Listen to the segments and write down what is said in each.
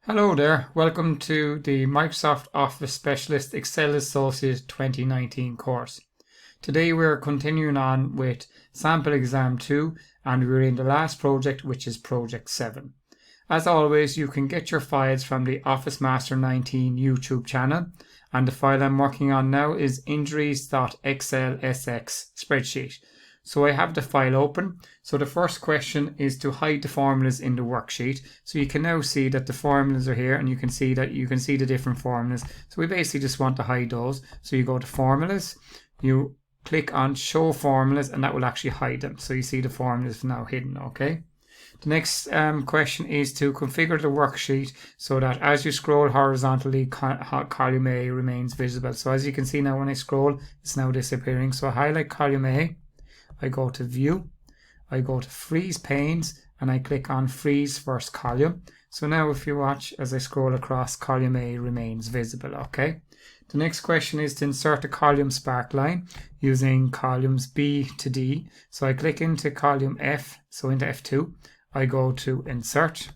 Hello there, welcome to the Microsoft Office Specialist Excel Associate 2019 course. Today we're continuing on with Sample Exam 2 and we're in the last project, which is Project 7. As always, you can get your files from the Office Master 19 YouTube channel, and the file I'm working on now is injuries.xlsx spreadsheet. So I have the file open. So the first question is to hide the formulas in the worksheet. So you can now see that the formulas are here, and you can see the different formulas. So we basically just want to hide those. So you go to formulas, you click on show formulas, and that will actually hide them. So you see the formulas now hidden, okay? The next question is to configure the worksheet so that as you scroll horizontally, column A remains visible. So as you can see now, when I scroll, it's now disappearing. So I highlight column A, I go to view, I go to freeze panes, and I click on freeze first column. So now if you watch as I scroll across, column A remains visible, okay? The next question is to insert a column sparkline using columns B to D. So I click into column F, so into F2, I go to insert,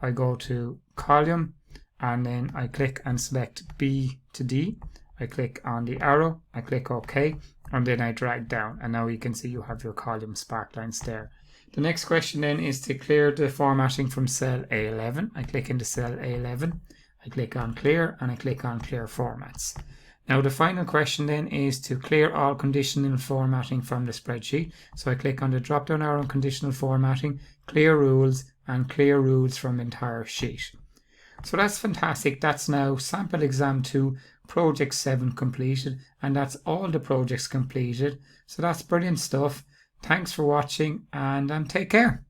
I go to column, and then I click and select B to D. I click on the arrow, I click OK, and then I drag down, and now you can see you have your column sparklines there. The next question then is to clear the formatting from cell A11. I click into cell A11, I click on clear, and I click on clear formats. Now the final question then is to clear all conditional formatting from the spreadsheet. So I click on the drop down arrow on conditional formatting, clear rules, and clear rules from entire sheet. So that's fantastic. That's now Sample Exam 2 Project 7 completed, and that's all the projects completed. So that's brilliant stuff. Thanks for watching, and take care.